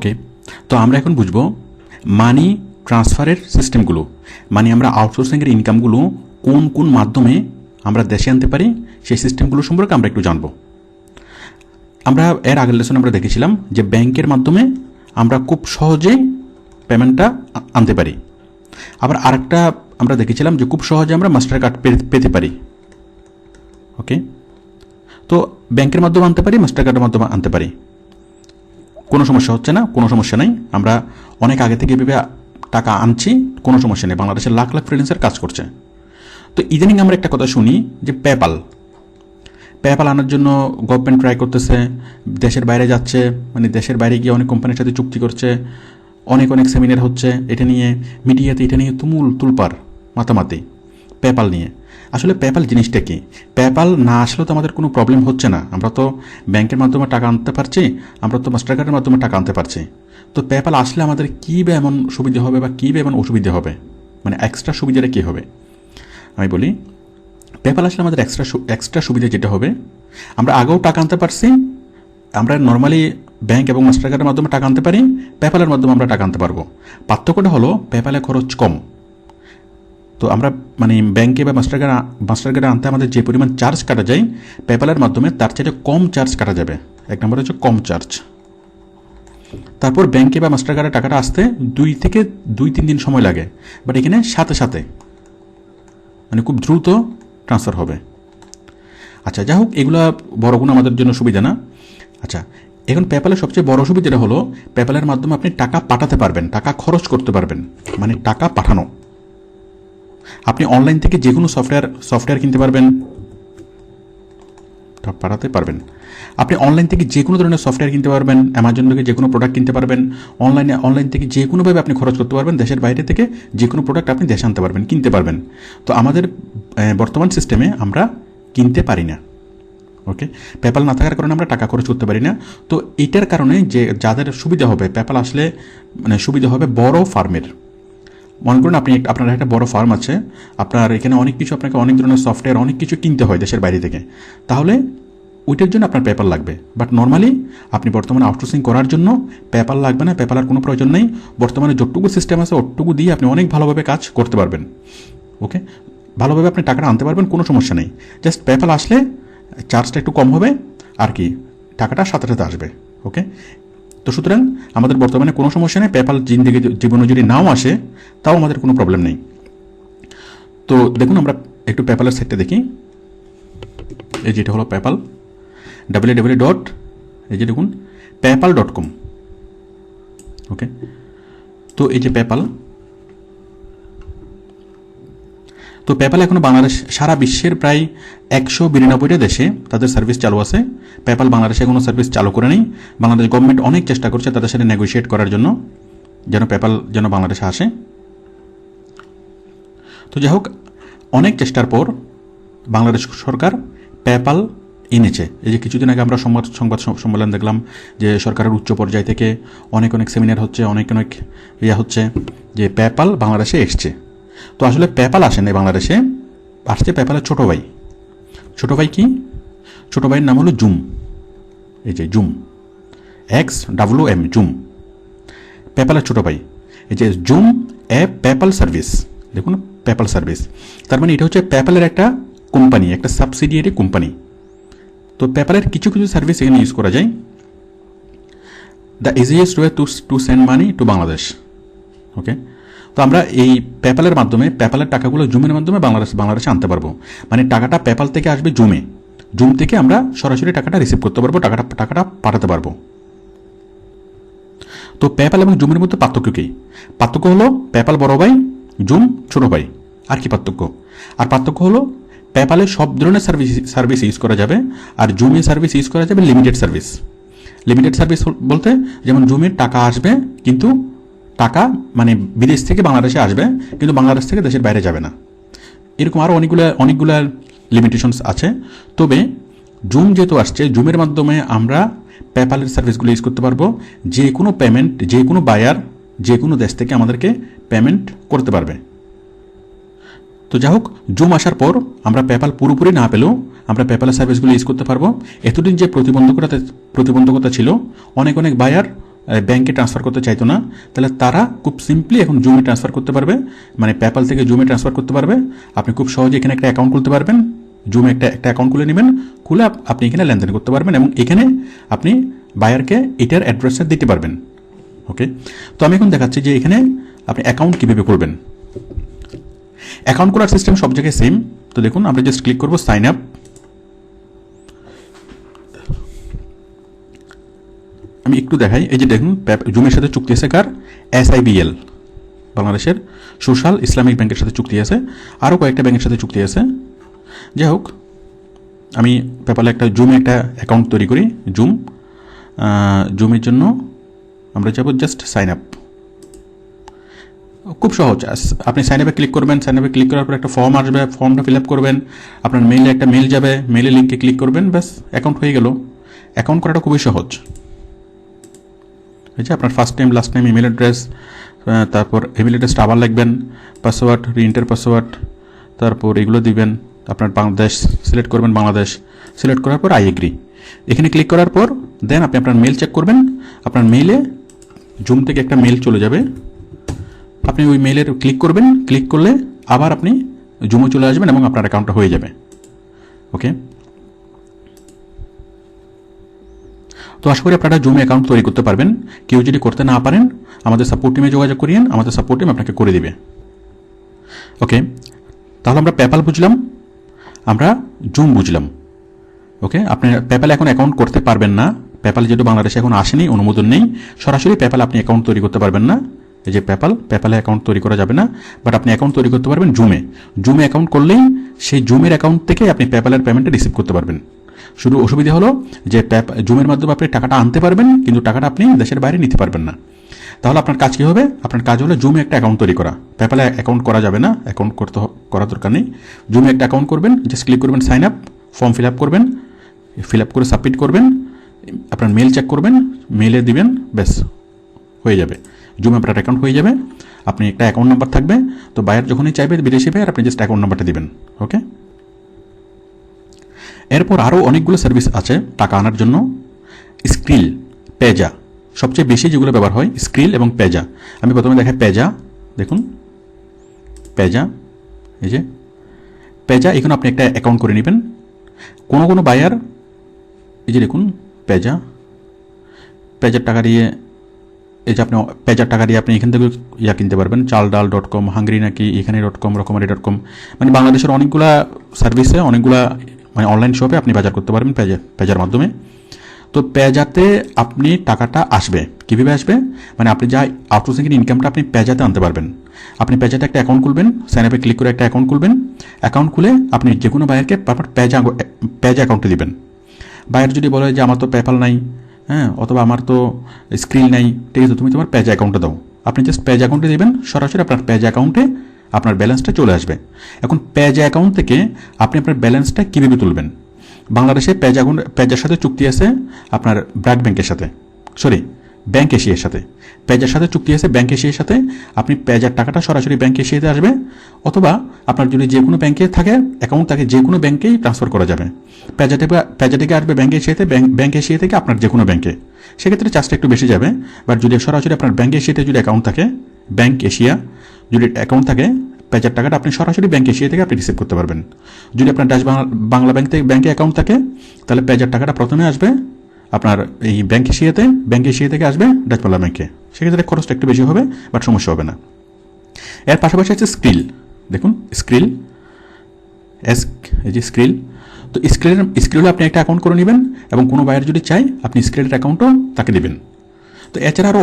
ওকে, তো আমরা এখন বুঝবো মানি ট্রান্সফারের সিস্টেমগুলো, মানে আমরা আউটসোর্সিংয়ের ইনকামগুলো কোন কোন মাধ্যমে আমরা দেশে আনতে পারি সেই সিস্টেমগুলো সম্পর্কে আমরা একটু জানবো। আমরা এর আগের লেসনে আমরা দেখেছিলাম যে ব্যাংকের মাধ্যমে আমরা খুব সহজেই পেমেন্টটা আনতে পারি। আবার আরেকটা আমরা দেখেছিলাম যে খুব সহজে আমরা মাস্টার কার্ড পেতে পারি। ওকে, তো ব্যাংকের মাধ্যমে আনতে পারি, মাস্টার কার্ডের মাধ্যমে আনতে পারি, কোনো সমস্যা হচ্ছে না, কোনো সমস্যা নেই। আমরা অনেক আগে থেকে ভেবে টাকা আনছি, কোনো সমস্যা নেই। বাংলাদেশের লাখ লাখ ফ্রিল্যান্সার কাজ করছে। তো ইদানিং আমরা একটা কথা শুনি যে পেপ্যাল আনার জন্য গভর্নমেন্ট ট্রাই করতেছে, দেশের বাইরে যাচ্ছে, মানে দেশের বাইরে গিয়ে অনেক কোম্পানির সাথে চুক্তি করছে, অনেক সেমিনার হচ্ছে এটা নিয়ে, মিডিয়াতে এটা নিয়ে তুলপাড় মাতামাতি পেপ্যাল নিয়ে। আসলে পেপ্যাল জিনিসটা কি? পেপ্যাল না আসলেও তো আমাদের কোনো প্রবলেম হচ্ছে না, আমরা তো ব্যাংকের মাধ্যমে টাকা আনতে পারছি, আমরা তো মাস্টার কার্ডের মাধ্যমে টাকা আনতে পারছি। তো পেপ্যাল আসলে আমাদের কী বা এমন সুবিধা হবে বা কী বা এমন অসুবিধা হবে, মানে এক্সট্রা সুবিধাটা কী হবে? আমি বলি, পেপ্যাল আসলে আমাদের এক্সট্রা সুবিধা যেটা হবে, আমরা আগেও টাকা আনতে পারছি, আমরা নর্মালি ব্যাংক এবং মাস্টার কার্ডের মাধ্যমে টাকা আনতে পারি, পেপ্যালের মাধ্যমে আমরা টাকা আনতে পারবো। পার্থক্যটা হলো পেপ্যালে খরচ কম। তো আমরা মানে ব্যাংকে বা মাস্টার কার্ডে আনতে আমাদের যে পরিমাণ চার্জ কাটা যায়, পেপ্যালের মাধ্যমে তার চাইতে কম চার্জ কাটা যাবে। এক নম্বর হচ্ছে কম চার্জ। তারপর ব্যাংকে বা মাস্টার কার্ডে টাকাটা আসতে 2 থেকে 3 দিন সময় লাগে, বাট এখানে সাথে সাথে মানে খুব দ্রুত ট্রান্সফার হবে। আচ্ছা, যাই হোক, এগুলো বড় কোনো আমাদের জন্য সুবিধা না। আচ্ছা, এখন পেপ্যালের সবচেয়ে বড় সুবিধাটা হলো পেপ্যালের মাধ্যমে আপনি টাকা পাঠাতে পারবেন, টাকা খরচ করতে পারবেন, মানে টাকা পাঠানো। আপনি অনলাইন থেকে যে কোনো সফটওয়্যার কিনতে পারবেন, পাঠাতে পারবেন। আপনি অনলাইন থেকে যে কোনো ধরনের সফটওয়্যার কিনতে পারবেন, অ্যামাজন থেকে যে কোনো প্রোডাক্ট কিনতে পারবেন, অনলাইন থেকে যে কোনোভাবে আপনি খরচ করতে পারবেন, দেশের বাইরে থেকে যে কোনো প্রোডাক্ট আপনি দেশে আনতে পারবেন, কিনতে পারবেন। তো আমাদের বর্তমান সিস্টেমে আমরা কিনতে পারি না। ওকে, পেপ্যাল না থাকার কারণে আমরা টাকা খরচ করতে পারি না। তো এটার কারণে যে যাদের সুবিধা হবে, পেপ্যাল আসলে মানে সুবিধা হবে বড় ফার্মের। মনে করুন আপনার একটা বড় ফার্ম আছে, আপনার এখানে অনেক কিছু, আপনাকে অনেক ধরনের সফটওয়্যার অনেক কিছু কিনতে হয় দেশের বাইরে থেকে, তাহলে ওইটার জন্য আপনার পেপ্যাল লাগবে। বাট নর্মালি আপনি বর্তমানে আউটসোর্সিং করার জন্য পেপ্যাল লাগবে না, পেপ্যালের কোনো প্রয়োজন নেই। বর্তমানে যতটুকু সিস্টেম আছে ওটুকু দিয়ে আপনি অনেক ভালোভাবে কাজ করতে পারবেন। ওকে, ভালোভাবে আপনি টাকাটা আনতে পারবেন, কোনো সমস্যা নেই। জাস্ট পেপ্যাল আসলে চার্জটা একটু কম হবে আর কি, টাকাটা সাথে সাথে আসবে। ওকে, তো সুতরাং আমাদের বর্তমানে কোনো সমস্যা নেই। পেপ্যাল জীবনে যদি নাও আসে তাও আমাদের কোনো প্রবলেম নেই। তো দেখুন, আমরা একটু পেপ্যালের সাইটটা দেখি। এই যেটা হলো পেপ্যাল, www. এই যে দেখুন paypal.com। ওকে, তো এই যে পেপ্যাল, তো পেপ্যাল এখনো বাংলাদেশ সারা বিশ্বের প্রায় 192টা দেশে তাদের সার্ভিস চালু আছে। পেপ্যাল বাংলাদেশে কোনো সার্ভিস চালু করে নেই। বাংলাদেশ গভর্নমেন্ট অনেক চেষ্টা করছে তাদের সাথে নেগোশিয়েট করার জন্য, যেন পেপ্যাল যেন বাংলাদেশে আসে। তো যাই হোক, অনেক চেষ্টার পর বাংলাদেশ সরকার পেপ্যাল এনেছে। এই যে কিছুদিন আগে আমরা সংবাদ সম্মেলন দেখলাম যে সরকারের উচ্চ পর্যায় থেকে অনেক সেমিনার হচ্ছে, অনেক হচ্ছে যে পেপ্যাল বাংলাদেশে এসছে। তো আসলে পেপ্যাল আসেন এই বাংলাদেশে, আসছে পেপ্যালের ছোটো ভাই। ছোটো ভাই কি? ছোটো ভাইয়ের নাম হলো জুম। এই যে জুম, XWM, জুম, পেপ্যালের ছোটো ভাই। এই যে জুম পেপ্যাল সার্ভিস, দেখুন পেপ্যাল সার্ভিস, তার মানে এটা হচ্ছে পেপ্যালের একটা কোম্পানি, একটা সাবসিডিয়ারি কোম্পানি। তো পেপ্যালের কিছু সার্ভিস এখানে ইউজ করা যায়। The easiest way to send money to Bangladesh. Okay, তো আমরা এই পেপ্যালের মাধ্যমে পেপ্যালের টাকাগুলো জুমের মাধ্যমে বাংলাদেশে আনতে পারবো। মানে টাকাটা পেপ্যাল থেকে আসবে জুম থেকে আমরা সরাসরি টাকাটা রিসিভ করতে পারবো, টাকাটা পাঠাতে পারবো। তো পেপ্যাল এবং জুমের মধ্যে পার্থক্য কী? পার্থক্য হলো পেপ্যাল বড় ভাই, জুম ছোটো ভাই। আর কি পার্থক্য? আর পার্থক্য হলো পেপ্যালে সব ধরনের সার্ভিস ইউজ করা যাবে, আর জুমে সার্ভিস ইউজ করা যাবে লিমিটেড সার্ভিস। লিমিটেড সার্ভিস বলতে যেমন জুমের টাকা আসবে, কিন্তু টাকা মানে বিদেশ থেকে বাংলাদেশে আসবে, কিন্তু বাংলাদেশ থেকে দেশের বাইরে যাবে না। এরকম আরও অনেকগুলো লিমিটেশনস আছে। তবে জুম যেহেতু আসছে, জুমের মাধ্যমে আমরা পেপ্যালের সার্ভিসগুলো ইউজ করতে পারবো। যে কোনো পেমেন্ট, যে কোনো বায়ার যে কোনো দেশ থেকে আমাদেরকে পেমেন্ট করতে পারবে। তো যাই হোক, জুম আসার পর আমরা পেপ্যাল পুরোপুরি না পেলেও আমরা পেপ্যালের সার্ভিসগুলো ইউজ করতে পারবো। এতদিন যে প্রতিবন্ধকতা ছিল, অনেক বায়ার ব্যাংকে ট্রান্সফার করতে চাইতো না, তাহলে তারা খুব সিম্পলি এখন জুমে ট্রান্সফার করতে পারবে, মানে পেপ্যাল থেকে জুমে ট্রান্সফার করতে পারবে। আপনি খুব সহজে এখানে একটা অ্যাকাউন্ট খুলতে পারবেন, জুমে একটা অ্যাকাউন্ট খুলে নেবেন, খুলে আপনি এখানে লেনদেন করতে পারবেন এবং এখানে আপনি বায়ারকে এটার অ্যাড্রেসটা দিতে পারবেন। ওকে, তো আমি এখন দেখাচ্ছি যে এখানে আপনি অ্যাকাউন্ট কীভাবে করবেন। অ্যাকাউন্ট করার সিস্টেম সব জায়গায় সেম। তো দেখুন, আমরা জাস্ট ক্লিক করবো সাইন আপ। আমি একটু দেখাই, এই যে দেখুন জুমের সাথে চুক্তি আছে কার, SIBL, বাংলাদেশের সোশ্যাল ইসলামিক ব্যাংকের সাথে চুক্তি আছে, আরও কয়েকটা ব্যাংকের সাথে চুক্তি আছে। যাই হোক, আমি পেপ্যালে একটা জুমে একটা অ্যাকাউন্ট তৈরি করি। জুমের জন্য আমরা যাব জাস্ট সাইন আপ। খুব সহজ, আপনি সাইন আপে ক্লিক করবেন, সাইন আপে ক্লিক করার পর একটা ফর্ম আসবে, ফর্মটা ফিল আপ করবেন, আপনার মেইলে একটা মেইল যাবে, মেইলে লিঙ্কে ক্লিক করবেন, ব্যাস অ্যাকাউন্ট হয়ে গেল। অ্যাকাউন্ট করাটা খুবই সহজ। এই যে আপনার first name, last name, email address, তারপর ইমেল অ্যাড্রেসটা আবার লিখবেন, পাসওয়ার্ড, রিএন্টার পাসওয়ার্ড, তারপর এগুলো দিবেন। আপনার বাংলাদেশ সিলেক্ট করবেন, বাংলাদেশ সিলেক্ট করার পর আই এগ্রি, এখানে ক্লিক করার পর দেন আপনি আপনার মেল চেক করবেন। আপনার মেইলে জুম থেকে একটা মেল চলে যাবে, আপনি ওই মেইলের ক্লিক করবেন, ক্লিক করলে আবার আপনি জুমে চলে আসবেন এবং আপনার অ্যাকাউন্টটা হয়ে যাবে। ওকে, তো আশা করি আপনারা জুমে অ্যাকাউন্ট তৈরি করতে পারবেন। কেউ যদি করতে না পারেন আমাদের সাপোর্ট টিমে যোগাযোগ করিয়েন, আমাদের সাপোর্ট টিম আপনাকে করে দিবে। ওকে, তাহলে আমরা পেপ্যাল বুঝলাম, আমরা জুম বুঝলাম। ওকে, আপনি পেপ্যালে এখন অ্যাকাউন্ট করতে পারবেন না, পেপ্যাল যেহেতু বাংলাদেশে এখন আসেনি, অনুমোদন নেই, সরাসরি পেপ্যাল আপনি অ্যাকাউন্ট তৈরি করতে পারবেন না। এই যে পেপ্যালে অ্যাকাউন্ট তৈরি করা যাবে না, বাট আপনি অ্যাকাউন্ট তৈরি করতে পারবেন জুমে অ্যাকাউন্ট করলেই সেই জুমের অ্যাকাউন্ট থেকে আপনি পেপ্যালের পেমেন্টটা রিসিভ করতে পারবেন। শুধু অসুবিধা হলো যে জুমের মাধ্যমে আপনি টাকাটা আনতে পারবেন, কিন্তু টাকাটা আপনি দেশের বাইরে নিতে পারবেন না। তাহলে আপনার কাজ কী হবে? আপনার কাজ হলো জুমে একটা অ্যাকাউন্ট তৈরি করা। পেপ্যালে অ্যাকাউন্ট করা যাবে না, অ্যাকাউন্ট করার দরকার নেই। জুমে একটা অ্যাকাউন্ট করবেন, জাস্ট ক্লিক করবেন sign up, form fill up করবেন, ফিল আপ করে সাবমিট করবেন, আপনার মেল চেক করবেন, মেলে দিবেন, ব্যাস হয়ে যাবে, জুমে আপনার অ্যাকাউন্ট হয়ে যাবে। আপনি একটা অ্যাকাউন্ট নাম্বার থাকবে, তো বায়ার যখনই চাইবে, বিদেশি বায়ার, আপনি জাস্ট অ্যাকাউন্ট নাম্বারটা দিবেন। ওকে, এরপর আরও অনেকগুলো সার্ভিস আছে টাকা আনার জন্য। স্ক্রিল, পেজা, সবচেয়ে বেশি যেগুলো ব্যবহার হয় স্ক্রিল এবং পেজা। আমি প্রথমে দেখাই পেজা। দেখুন পেজা, এই যে পেজা, এখানে আপনি একটা অ্যাকাউন্ট করে নেবেন। কোনো বায়ার, এই যে দেখুন পেজার টাকা দিয়ে, এই যে আপনি পেজার টাকা দিয়ে আপনি এখান থেকে কিনতে পারবেন, চালডাল.com, হাঙ্গরি নাকি এখানে .com, রকমারি.com, মানে বাংলাদেশের অনেকগুলা সার্ভিসে, অনেকগুলা মানে অনলাইন শপে আপনি বাজার করতে পারবেন পেজার মাধ্যমে। তো পেজাতে আপনি টাকাটা আসবে, কীভাবে আসবে? মানে আপনি যা আউটসোর্সিংয়ের ইনকামটা আপনি পেজাতে আনতে পারবেন। আপনি পেজাতে একটা অ্যাকাউন্ট খুলবেন, সাইন আপে ক্লিক করে একটা অ্যাকাউন্ট খুলবেন। অ্যাকাউন্ট খুলে আপনি যে কোনো বায়ারকে পেজা অ্যাকাউন্টে দিবেন। বায়ার যদি বলে যে আমার তো পেপ্যাল নাই, হ্যাঁ, অথবা আমার তো স্ক্রিল নাই, ঠিক আছে, তুমি তোমার পেজ অ্যাকাউন্টে দাও, আপনি জাস্ট পেজ অ্যাকাউন্টে দেবেন, সরাসরি আপনার পেজ অ্যাকাউন্টে আপনার ব্যালেন্সটা চলে আসবে। এখন পেজ অ্যাকাউন্ট থেকে আপনি আপনার ব্যালেন্সটা কীভাবে তুলবেন? বাংলাদেশে পেজার সাথে চুক্তি আছে আপনার ব্র্যাক ব্যাংকের সাথে, ব্যাংক এশিয়ার সাথে। পেজার সাথে চুক্তি আছে ব্যাংক এশিয়ার সাথে। আপনি পেজার টাকাটা সরাসরি ব্যাংক এশিয়াতে আসবে, অথবা আপনার যদি যে কোনো ব্যাংকে থাকে অ্যাকাউন্ট থাকে, যে কোনো ব্যাংকেই ট্রান্সফার করা যাবে। পেজা থেকে আসবে ব্যাংক এশিয়াতে, ব্যাংক এশিয়া থেকে আপনার যে কোনো ব্যাংকে, সেক্ষেত্রে চার্জটা একটু বেশি যাবে। বাট যদি সরাসরি আপনার ব্যাংক এশিয়াতে যদি অ্যাকাউন্ট থাকে, ব্যাংক এশিয়া যদি অ্যাকাউন্ট থাকে, পেজার টাকাটা আপনি সরাসরি ব্যাংক এশিয়া থেকে আপনি রিসিভ করতে পারবেন। যদি আপনার ডাচ বাংলা ব্যাংকে অ্যাকাউন্ট থাকে, তাহলে পেজার টাকাটা প্রথমে আসবে আপনার এই ব্যাংক এশিয়া থেকে আসবে ডাচ বাংলা ব্যাংকে, সেক্ষেত্রে খরচটা একটু বেশি হবে, বাট সমস্যা হবে না। এর পাশাপাশি আছে স্ক্রিল। দেখুন স্ক্রিল, এই যে স্ক্রিল, তো স্ক্রিলে আপনি একটা অ্যাকাউন্ট করে নেবেন এবং কোনো বায়ার যদি চাই আপনি স্ক্রিলের অ্যাকাউন্টও তাকে দেবেন। তো এছাড়া আরও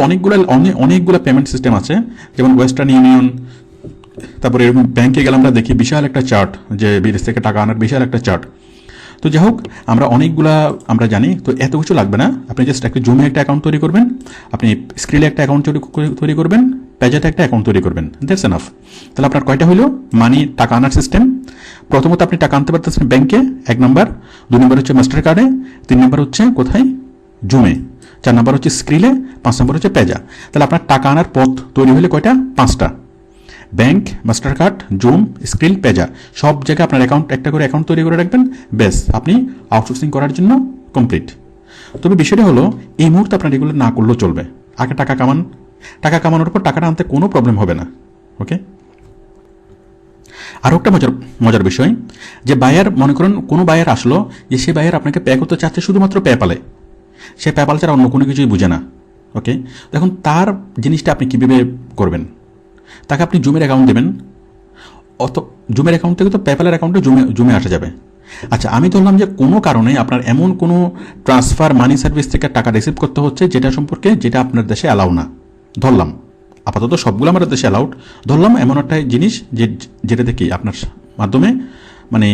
অনেকগুলো পেমেন্ট সিস্টেম আছে, যেমন ওয়েস্টার্ন ইউনিয়ন। তারপরে এরকম ব্যাংকে গেলে আমরা দেখি বিশাল একটা চার্ট, যে বিদেশ থেকে টাকা আনার বিশাল একটা চার্ট। তো যাই হোক, আমরা জানি, তো এত কিছু লাগবে না। আপনি জাস্ট একটা জুমে একটা অ্যাকাউন্ট তৈরি করবেন, আপনি স্ক্রিলে একটা অ্যাকাউন্ট তৈরি করবেন, পেজাতে একটা অ্যাকাউন্ট তৈরি করবেন, দ্যাটস এনাফ। তাহলে আপনার কয়টা হলো টাকা আনার সিস্টেম? প্রথমত আপনি টাকা আনতে পারতেছেন ব্যাংকে, 1 নম্বর, 2 নম্বর হচ্ছে মাস্টার কার্ডে, 3 নম্বর হচ্ছে কোথায়? জুমে, 4 নম্বর হচ্ছে স্ক্রিলে, 5 নম্বর হচ্ছে পেজা। তাহলে আপনার টাকা আনার পথ তৈরি হলে কয়টা? 5টা। Bank, master card, zoom, krill, Payza, সব জায়গায় আপনার একটা করে অ্যাকাউন্ট তৈরি করে রাখবেন, বেশ আপনি আউটসোর্সিং করার জন্য কমপ্লিট। তবে বিষয়টা হলো এই মুহূর্তে আপনার এগুলো না করলেও চলবে। আগে টাকা কামান, টাকা কামানোর পর টাকাটা আনতে কোনো প্রবলেম হবে না। ওকে, আরও একটা মজার বিষয়, যে বায়ার, মনে করেন কোনো বায়ার আসলো, যে সে বায়ার আপনাকে পে করতে চাচ্ছে শুধুমাত্র পেপ্যালে, সে পেপ্যাল ছাড়া অন্য কোনো কিছুই বুঝে না। ওকে, এখন তার জিনিসটা আপনি কীভাবে করবেন? তাকে আপনি জুমের অ্যাকাউন্ট দেবেন, জুমের অ্যাকাউন্ট থেকে তো পেপ্যালের অ্যাকাউন্টে জুমে আসা যাবে। আচ্ছা, আমি ধরলাম যে কোনো কারণে আপনার এমন কোনো ট্রান্সফার মানি সার্ভিস থেকে টাকা রিসিভ করতে হচ্ছে যেটা আপনার দেশে অ্যালাউ না। ধরলাম, আপাতত সবগুলো আমাদের দেশে অ্যালাউড, ধরলাম এমন একটা জিনিস যেটা দেখি আপনার মাধ্যমে মানে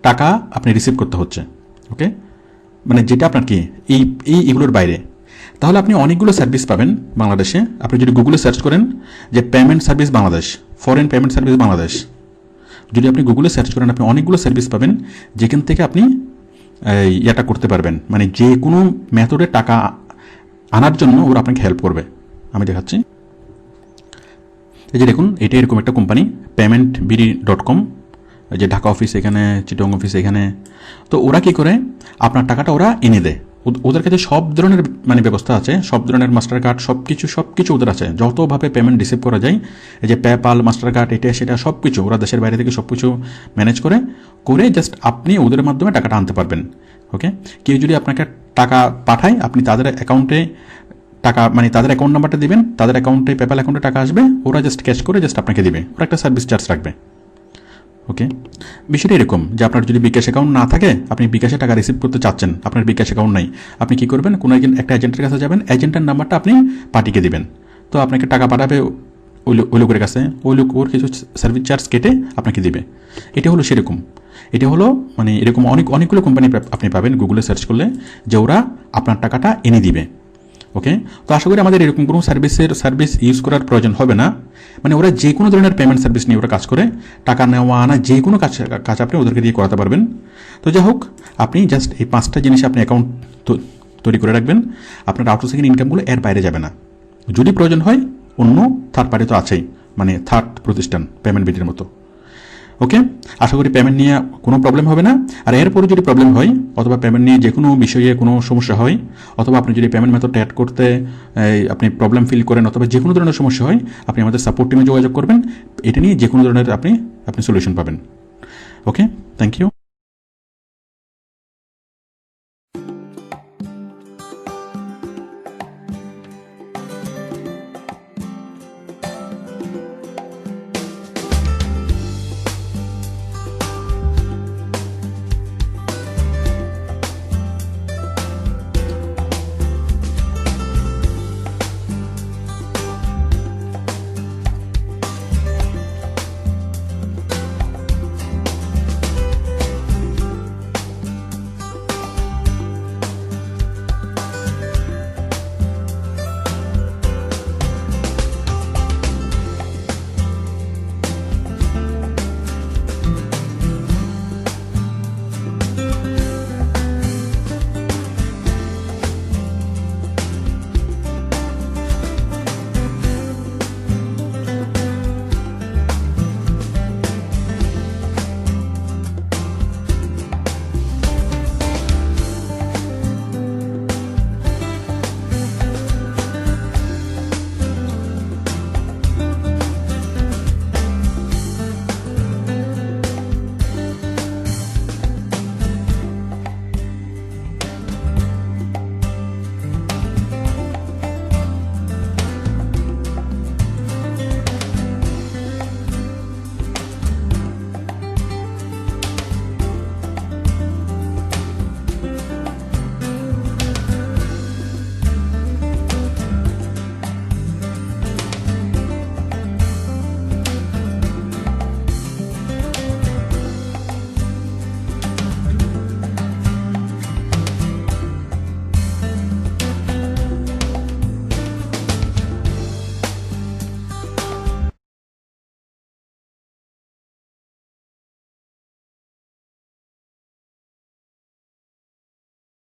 টাকা আপনি রিসিভ করতে হচ্ছে। ওকে, মানে যেটা আপনার কি এগুলোর বাইরে, তাহলে আপনি অনেকগুলো সার্ভিস পাবেন বাংলাদেশে। আপনি যদি গুগলে সার্চ করেন যে payment service Bangladesh, foreign payment service Bangladesh, যদি আপনি গুগলে সার্চ করেন আপনি অনেকগুলো সার্ভিস পাবেন যেখান থেকে আপনি ইয়াটা করতে পারবেন, মানে যে কোনো মেথডে টাকা আনার জন্য ওরা আপনাকে হেল্প করবে। আমি দেখাচ্ছি, এই যে দেখুন, এটা এরকম একটা কোম্পানি paymentbd.com, যে ঢাকা অফিস এখানে, চিটং অফিস এখানে। তো ওরা কি করে, আপনার টাকাটা ওরা এনে দেয়। ওদের কাছে সব ধরনের মানে ব্যবস্থা আছে, সব ধরনের মাস্টার কার্ড, সব কিছু ওদের আছে, যতভাবে পেমেন্ট রিসিভ করা যায়, এই যে পেপ্যাল, মাস্টার কার্ড, এটা সেটা সব কিছু ওরা দেশের বাইরে থেকে সব কিছু ম্যানেজ করে জাস্ট আপনি ওদের মাধ্যমে টাকাটা আনতে পারবেন। ওকে, কেউ যদি আপনাকে টাকা পাঠায়, আপনি তাদের অ্যাকাউন্টে টাকা, মানে তাদের অ্যাকাউন্ট নাম্বারটা দিবেন, তাদের অ্যাকাউন্টে পেপ্যাল অ্যাকাউন্টে টাকা আসবে, ওরা জাস্ট ক্যাশ করে জাস্ট আপনাকে দিবে, ওরা একটা সার্ভিস চার্জ রাখবে। ওকে, বিষয়টা এরকম যে আপনার যদি বিকাশ অ্যাকাউন্ট না থাকে, আপনি বিকাশে টাকা রিসিভ করতে চাচ্ছেন, আপনার বিকাশ অ্যাকাউন্ট নাই, আপনি কি করবেন, কোনো একটা এজেন্টের কাছে যাবেন, এজেন্টের নাম্বারটা আপনি পার্টিকে দিবেন, তো আপনাকে টাকা পাঠাবে ওই লোকের কাছে, ওই লোক ওর কিছু সার্ভিস চার্জ কেটে আপনাকে দিবে। এটা হলো সেরকম, এটা হলো মানে এরকম অনেকগুলো কোম্পানি আপনি পাবেন গুগলে সার্চ করলে, যে ওরা আপনার টাকাটা এনে দিবে। ওকে, তো আশা করি আমাদের এরকম কোনো সার্ভিস ইউজ করার প্রয়োজন হবে না। মানে ওরা যে কোনো ধরনের পেমেন্ট সার্ভিস নিয়ে ওরা কাজ করে, টাকা নেওয়া আনা যে কোনো কাজ আপনি ওদেরকে দিয়ে করাতে পারবেন। তো যাই হোক, আপনি জাস্ট এই 5টা জিনিস আপনি অ্যাকাউন্ট তৈরি করে রাখবেন, আপনার আউটসোর্সিং ইনকামগুলো এর বাইরে যাবে না। যদি প্রয়োজন হয় অন্য থার্ড পার্টি তো আছেই, মানে থার্ড প্রতিষ্ঠান পেমেন্ট বিডির মতো। ওকে, আশা করি পেমেন্ট নিয়ে কোনো প্রবলেম হবে না। আর এরপরে যদি প্রবলেম হয়, অথবা পেমেন্ট নিয়ে যে কোনো বিষয়ে কোনো সমস্যা হয়, অথবা আপনি যদি পেমেন্ট মেথড অ্যাড করতে আপনি প্রবলেম ফিল করেন, অথবা যে কোনো ধরনের সমস্যা হয়, আপনি আমাদের সাপোর্ট টিমে যোগাযোগ করবেন, এটা নিয়ে যে কোনো ধরনের আপনি সলিউশন পাবেন। ওকে, থ্যাংক ইউ।